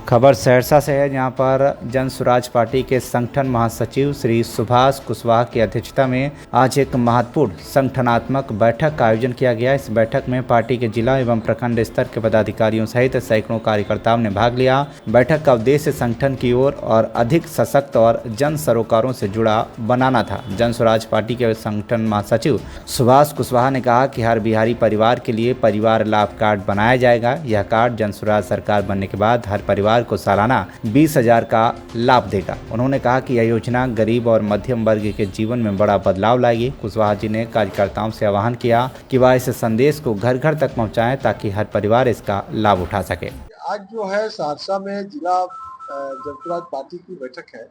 खबर सहरसा से है, जहां पर जन स्वराज पार्टी के संगठन महासचिव श्री सुभाष कुशवाहा की अध्यक्षता में आज एक महत्वपूर्ण संगठनात्मक बैठक का आयोजन किया गया। इस बैठक में पार्टी के जिला एवं प्रखंड स्तर के पदाधिकारियों सहित सैकड़ों कार्यकर्ताओं ने भाग लिया। बैठक का उद्देश्य संगठन की ओर और अधिक सशक्त और जन सरोकारों से जुड़ा बनाना था। जन स्वराज पार्टी के संगठन महासचिव सुभाष कुशवाहा ने कहा कि हर बिहारी परिवार के लिए परिवार लाभ कार्ड बनाया जाएगा। यह कार्ड जन स्वराज सरकार बनने के बाद हर परिवार को सालाना 20,000 का लाभ देगा। उन्होंने कहा कि यह योजना गरीब और मध्यम वर्ग के जीवन में बड़ा बदलाव लाएगी। कुशवाहा जी ने कार्यकर्ताओं से आह्वान किया कि वह इस संदेश को घर घर तक पहुंचाएं ताकि हर परिवार इसका लाभ उठा सके। आज जो है सहरसा में जिला जनसुराज पार्टी की बैठक है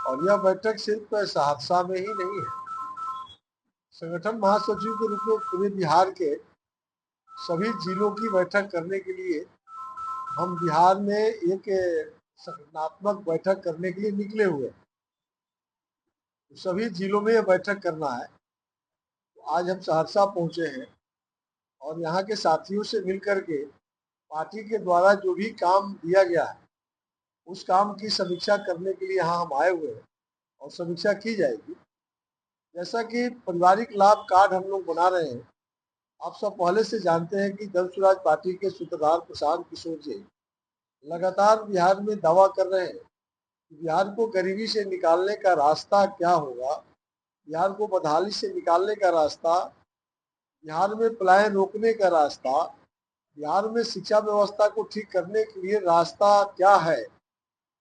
और यह बैठक सिर्फ सहरसा में ही नहीं है। संगठन महासचिव के रूप में पूरे बिहार के सभी जिलों की बैठक करने के लिए हम बिहार में एक संगठनात्मक बैठक करने के लिए निकले हुए हैं। तो सभी जिलों में यह बैठक करना है। तो आज हम सहरसा पहुंचे हैं और यहाँ के साथियों से मिलकर के पार्टी के द्वारा जो भी काम दिया गया है उस काम की समीक्षा करने के लिए यहाँ हम आए हुए हैं और समीक्षा की जाएगी। जैसा कि पारिवारिक लाभ कार्ड हम लोग बना रहे हैं, आप सब पहले से जानते हैं कि जन स्वराज पार्टी के सूत्रधार प्रशांत किशोर जी लगातार बिहार में दावा कर रहे हैं कि बिहार को गरीबी से निकालने का रास्ता क्या होगा, बिहार को बदहाली से निकालने का रास्ता, बिहार में पलायन रोकने का रास्ता, बिहार में शिक्षा व्यवस्था को ठीक करने के लिए रास्ता क्या है।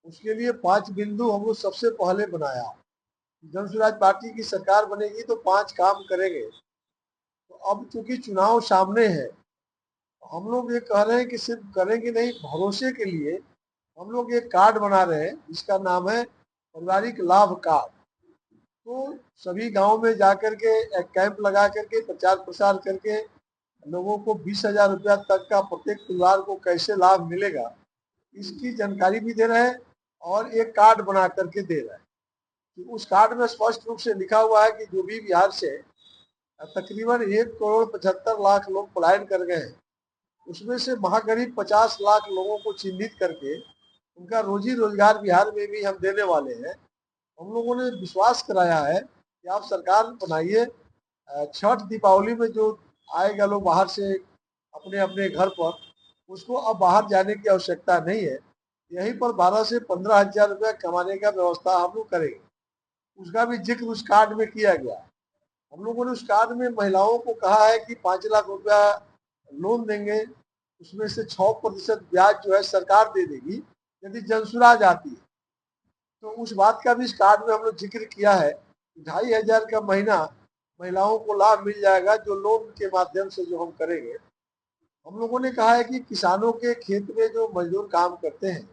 उसके लिए 5 बिंदु हम लोग सबसे पहले बनाया। जन स्वराज पार्टी की सरकार बनेगी तो 5 काम करेंगे। तो अब चूंकि चुनाव सामने है, हम लोग ये कह रहे हैं कि सिर्फ करेंगे नहीं, भरोसे के लिए हम लोग एक कार्ड बना रहे हैं जिसका नाम है पारिवारिक लाभ कार्ड। तो सभी गांव में जा करके एक कैंप लगा करके प्रचार प्रसार करके लोगों को 20,000 रुपया तक का प्रत्येक परिवार को कैसे लाभ मिलेगा इसकी जानकारी भी दे रहे हैं और एक कार्ड बना करके दे रहे हैं। कि उस कार्ड में स्पष्ट रूप से लिखा हुआ है कि जो भी बिहार से तकरीबन 1,75,00,000 लोग पलायन कर गए हैं, उसमें से महागरीब 50 लाख लोगों को चिन्हित करके उनका रोजी रोजगार बिहार में भी हम देने वाले हैं। हम लोगों ने विश्वास कराया है कि आप सरकार बनाइए, छठ दीपावली में जो आएगा लोग बाहर से अपने अपने घर पर, उसको अब बाहर जाने की आवश्यकता नहीं है। यहीं पर 12 से 15,000 रुपया कमाने का व्यवस्था हम लोग करेंगे। उसका भी जिक्र उस कार्ड में किया गया। हम लोगों ने उस कार्ड में महिलाओं को कहा है कि 5 लाख रुपया लोन देंगे, उसमें से 6% ब्याज जो है सरकार दे देगी यदि जनसुराज आती है। तो उस बात का भी इस कार्ड में हम लोग जिक्र किया है। 2,500 का महीना महिलाओं को लाभ मिल जाएगा जो लोन के माध्यम से जो हम करेंगे। हम लोगों ने कहा है कि किसानों के खेत में जो मजदूर काम करते हैं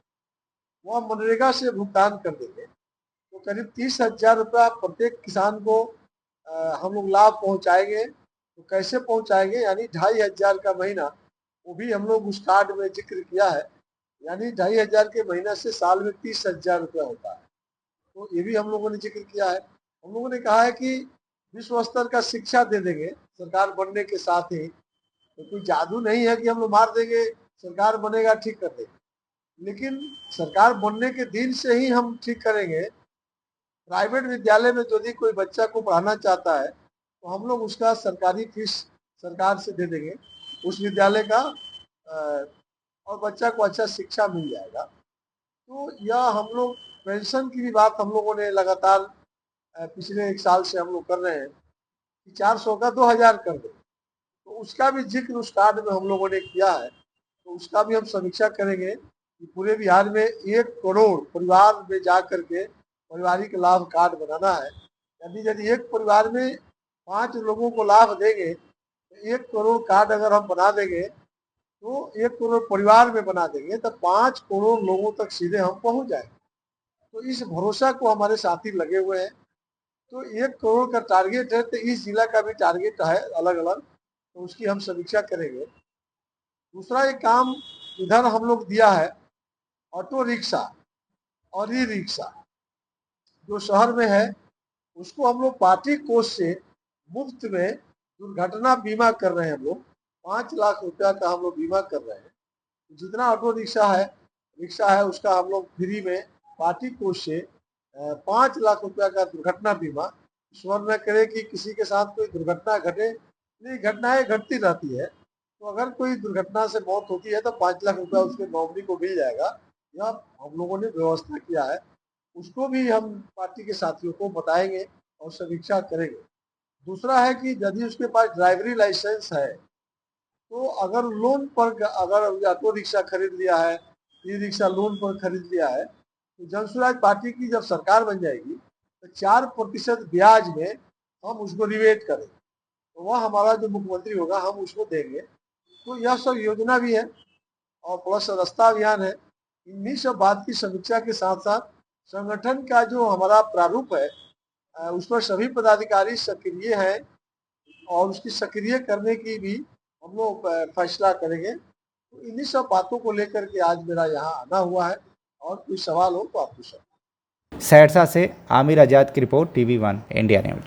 वह मनरेगा से भुगतान कर देंगे। तो करीब 30,000 रुपया प्रत्येक किसान को हम लोग लाभ पहुंचाएंगे। तो कैसे पहुंचाएंगे, यानी 2,500 का महीना, वो भी हम लोग उस कार्ड में जिक्र किया है। यानी 2,500 के महीना से साल में 30,000 रुपया होता है। तो ये भी हम लोगों ने जिक्र किया है। हम लोगों ने कहा है कि विश्व स्तर का शिक्षा दे देंगे सरकार बनने के साथ ही। तो कोई जादू नहीं है कि हम लोग मार देंगे सरकार बनेगा ठीक कर देंगे, लेकिन सरकार बनने के दिन से ही हम ठीक करेंगे। प्राइवेट विद्यालय में यदि कोई बच्चा को पढ़ाना चाहता है तो हम लोग उसका सरकारी फीस सरकार से दे देंगे उस विद्यालय का, और बच्चा को अच्छा शिक्षा मिल जाएगा। तो यह हम लोग पेंशन की भी बात हम लोगों ने लगातार पिछले 1 साल से हम लोग कर रहे हैं कि 400 का 2,000 कर दे। तो उसका भी जिक्र उस कार्ड में हम लोगों ने किया है। तो उसका भी हम समीक्षा करेंगे कि पूरे बिहार में 1 करोड़ परिवार में जा करके पारिवारिक लाभ कार्ड बनाना है। यदि एक परिवार में 5 लोगों को लाभ देंगे तो 1 करोड़ कार्ड अगर हम बना देंगे तो 1 करोड़ परिवार में बना देंगे तो 5 करोड़ लोगों तक सीधे हम पहुंच जाएंगे। तो इस भरोसा को हमारे साथी लगे हुए हैं। तो 1 करोड़ का टारगेट है, तो इस जिला का भी टारगेट है अलग अलग, तो उसकी हम समीक्षा करेंगे। दूसरा एक काम इधर हम लोग दिया है, ऑटो रिक्शा और ई रिक्शा जो शहर में है उसको हम लोग पार्टी कोष से मुफ्त में दुर्घटना बीमा कर रहे हैं। हम लोग 5 लाख रुपया का हम लोग बीमा कर रहे हैं। जितना ऑटो रिक्शा है रिक्शा है उसका हम लोग फ्री में पार्टी कोष से 5 लाख रुपया का दुर्घटना बीमा ईश्वर न करे कि किसी के साथ कोई दुर्घटना घटे, नहीं घटनाएं घटती रहती है, तो अगर कोई दुर्घटना से मौत होती है तो 5 लाख रुपया उसके नॉमिनी को मिल जाएगा। यह हम लोगों ने व्यवस्था किया है, उसको भी हम पार्टी के साथियों को बताएंगे और समीक्षा करेंगे। दूसरा है कि यदि उसके पास ड्राइवरी लाइसेंस है तो अगर लोन पर अगर ऑटो रिक्शा खरीद लिया है, ई रिक्शा लोन पर खरीद लिया है, तो जन स्वराज पार्टी की जब सरकार बन जाएगी तो 4% ब्याज में हम उसको रिवेट करें, तो वह हमारा जो मुख्यमंत्री होगा हम उसको देंगे। तो यह सब योजना भी है और प्लस रास्ता अभियान है। इन्हीं सब बात की समीक्षा के साथ साथ संगठन का जो हमारा प्रारूप है उस पर सभी पदाधिकारी सक्रिय हैं और उसकी सक्रिय करने की भी हम लोग फैसला करेंगे। तो इन्हीं सब बातों को लेकर के आज मेरा यहाँ आना हुआ है, और कोई सवाल हो तो आप पूछ सकते हैं। सहरसा से आमिर आजाद की रिपोर्ट, TV1 इंडिया न्यूज।